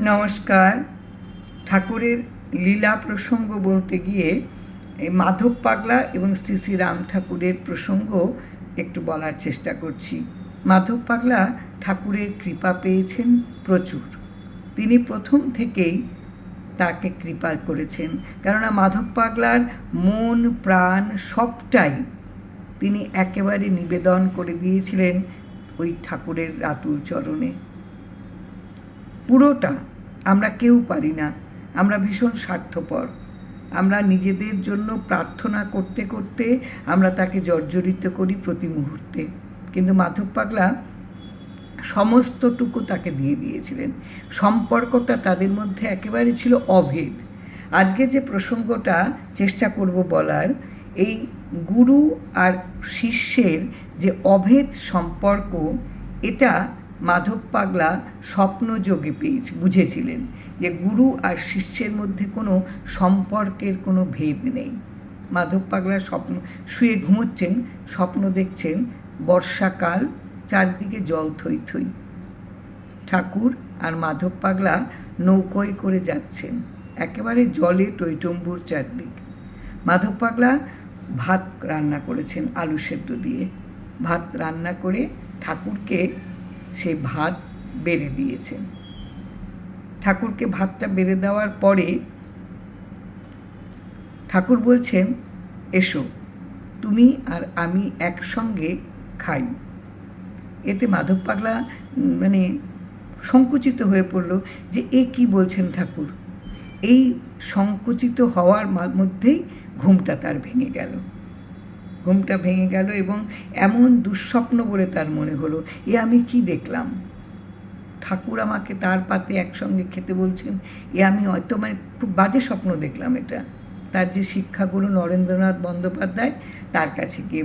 নমস্কার। ঠাকুরের লীলা প্রসঙ্গ বলতে গিয়ে মাধব পাগলা এবং শ্রী শ্রী রাম ঠাকুরের প্রসঙ্গ একটু বলার চেষ্টা করছি। মাধব পাগলা ঠাকুরের কৃপা পেয়েছেন প্রচুর। তিনি প্রথম থেকেই তাকে কৃপা করেছেন, কেননা মাধব পাগলার মন প্রাণ সবটাই তিনি একেবারে নিবেদন করে দিয়েছিলেন ওই ঠাকুরের রাতুল চরণে। পুরোটা আমরা কেউ পারি না, আমরা ভীষণ স্বার্থপর। আমরা নিজেদের জন্য প্রার্থনা করতে করতে আমরা তাকে জর্জরিত করি প্রতি মুহূর্তে, কিন্তু মাধব পাগলা সমস্তটুকু তাকে দিয়ে দিয়েছিলেন। সম্পর্কটা তাদের মধ্যে একেবারে ছিল অভেদ। আজকে যে প্রসঙ্গটা চেষ্টা করব বলার, এই গুরু আর শিষ্যের যে অভেদ সম্পর্ক, এটা মাধব পাগলা স্বপ্নযোগে বুঝেছিলেন যে গুরু আর শিষ্যের মধ্যে কোনো সম্পর্কের কোনো ভেদ নেই। মাধব পাগলার শুয়ে ঘুমোচ্ছেন, স্বপ্ন দেখছেন বর্ষাকাল, চারদিকে জল থই থই। ঠাকুর আর মাধব পাগলা নৌকোয় করে যাচ্ছেন, একেবারে জলে টইটম্বুর চারদিক। মাধব পাগলা ভাত রান্না করেছেন আলু সেদ্ধ দিয়ে। ভাত রান্না করে ঠাকুরকে সেই ভাত বেড়ে দিয়েছেন। ঠাকুরকে ভাতটা বেড়ে দেওয়ার পরে ঠাকুর বলছেন, এসো তুমি আর আমি একসঙ্গে খাই। এতে মাধব পাগলা সংকুচিত হয়ে পড়ল যে এ কি বলছেন ঠাকুর। এই সংকুচিত হওয়ার মধ্যেই ঘুমটা তার ভেঙে গেল এবং এমন দুঃস্বপ্ন বলে তার মনে হলো, এ আমি কি দেখলাম। ঠাকুর আমাকে তার পাতে একসঙ্গে খেতে বলছেন, এ আমি হয়তো খুব বাজে স্বপ্ন দেখলাম। এটা তার যে শিক্ষাগুরু নরেন্দ্রনাথ বন্দ্যোপাধ্যায়, তার কাছে গিয়ে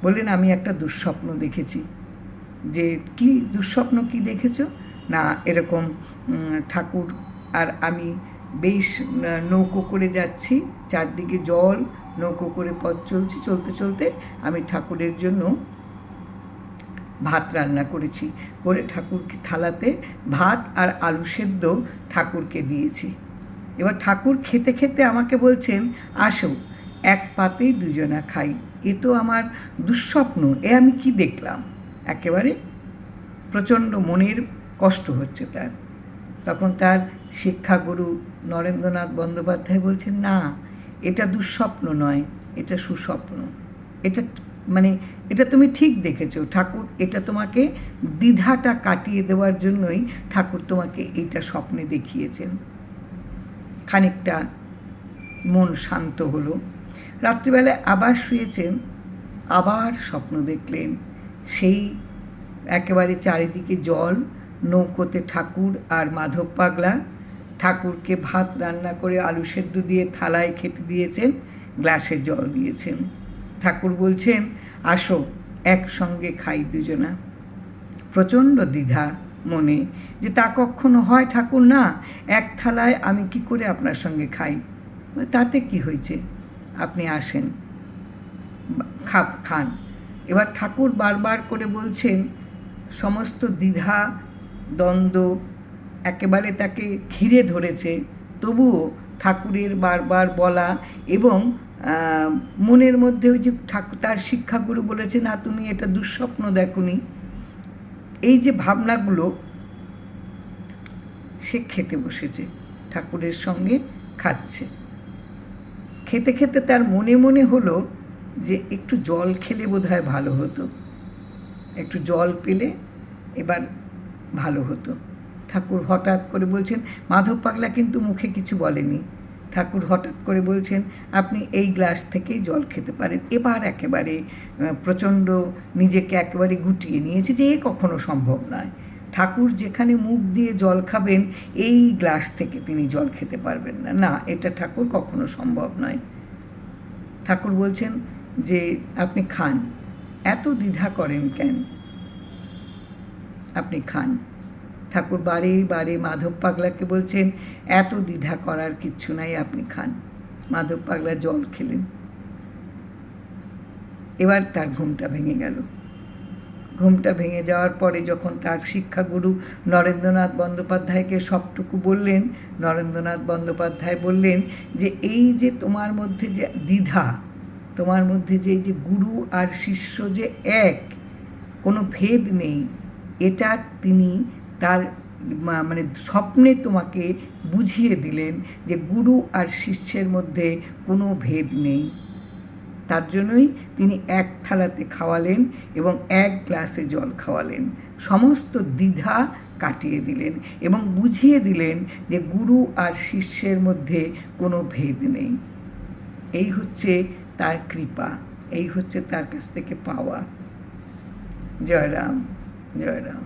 বললেন আমি একটা দুঃস্বপ্ন দেখেছি। যে কি দুঃস্বপ্ন, কি দেখেছো? না, এরকম ঠাকুর আর আমি বেশ নৌকো করে যাচ্ছি, চারদিকে জল, নৌকো করে পথ চলতে চলতে আমি ঠাকুরের জন্য ভাত রান্না করেছি, করে ঠাকুরকে থালাতে ভাত আর আলু সেদ্ধ ঠাকুরকে দিয়েছি। এবার ঠাকুর খেতে খেতে আমাকে বলছেন, আসো এক পাতেই দুজনা খাই। এ তো আমার দুঃস্বপ্ন, এ আমি কি দেখলাম। একেবারে প্রচণ্ড মনের কষ্ট হচ্ছে তার। তখন তার শিক্ষাগুরু নরেন্দ্রনাথ বন্দ্যোপাধ্যায় বলছেন, না, এটা দুঃস্বপ্ন নয়, এটা সুস্বপ্ন। এটা তুমি ঠিক দেখেছো। ঠাকুর এটা তোমাকে দ্বিধাটা কাটিয়ে দেওয়ার জন্যই ঠাকুর তোমাকে এইটা স্বপ্নে দেখিয়েছেন। খানিকটা মন শান্ত হলো। রাত্রিবেলায় আবার শুয়েছেন, আবার স্বপ্ন দেখলেন সেই একেবারে চারিদিকে জল, নৌকোতে ঠাকুর আর মাধব পাগলা। ঠাকুরকে ভাত রান্না করে আলু সেদ্ধ দিয়ে থালায় খেতে দিয়েছেন, গ্লাসে জল দিয়েছেন। ঠাকুর বলছেন, আসো একসঙ্গে খাই দুজনা। প্রচণ্ড দ্বিধা মনে, যে তা কখনো হয় ঠাকুর, না, এক থালায় আমি কি করে আপনার সঙ্গে খাই। তাতে কি হয়েছে, আপনি আসেন, খান। এবার ঠাকুর বারবার করে বলছেন, সমস্ত দ্বিধা দ্বন্দ্ব একেবারে তাকে ঘিরে ধরেছে, তবুও ঠাকুরের বারবার বলা এবং মনের মধ্যে ওই যে তার শিক্ষাগুরু বলেছে, না তুমি এটা দুঃস্বপ্ন দেখোনি, এই যে ভাবনাগুলো, সে খেতে বসেছে, ঠাকুরের সঙ্গে খাচ্ছে। খেতে খেতে তার মনে মনে হলো যে একটু জল খেলে বোধহয় ভালো হতো, একটু জল পেলে এবার ভালো হতো। ঠাকুর হঠাৎ করে বলছেন, মাধব পাগলা কিন্তু মুখে কিছু বলেনি। ঠাকুর হঠাৎ করে বলছেন, আপনি এই গ্লাস থেকেই জল খেতে পারেন। এবার একেবারে প্রচণ্ড নিজেকে একেবারে গুটিয়ে নিয়েছে যে এ কখনো সম্ভব নয়। ঠাকুর যেখানে মুখ দিয়ে জল খাবেন, এই গ্লাস থেকে তিনি জল খেতে পারবেন না, না, এটা ঠাকুর কখনো সম্ভব নয়। ঠাকুর বলছেন যে আপনি খান, এত দ্বিধা করেন কেন, আপনি খান। ঠাকুর বারে বারে মাধব পাগলাকে বলছেন, এত দ্বিধা করার কিচ্ছু নাই, আপনি খান। মাধব পাগলা জল খেলেন। এবার তার ঘুমটা ভেঙে গেল। ঘুমটা ভেঙে যাওয়ার পরে যখন তার শিক্ষাগুরু নরেন্দ্রনাথ বন্দ্যোপাধ্যায়কে সবটুকু বললেন, নরেন্দ্রনাথ বন্দ্যোপাধ্যায় বললেন যে এই যে তোমার মধ্যে যে দ্বিধা, তোমার মধ্যে যে এই যে গুরু আর শিষ্য যে এক, কোনো ভেদ নেই, এটা তিনি তার মানে স্বপ্নে তোমাকে বুঝিয়ে দিলেন যে গুরু আর শিষ্যের মধ্যে কোনো ভেদ নেই। তার জন্যই তিনি এক থালাতে খাওয়ালেন এবং এক গ্লাসে জল খাওয়ালেন, সমস্ত দ্বিধা কাটিয়ে দিলেন এবং বুঝিয়ে দিলেন যে গুরু আর শিষ্যের মধ্যে কোনো ভেদ নেই। এই হচ্ছে তার কৃপা, এই হচ্ছে তার কাছ থেকে পাওয়া। জয় রাম, জয় রাম।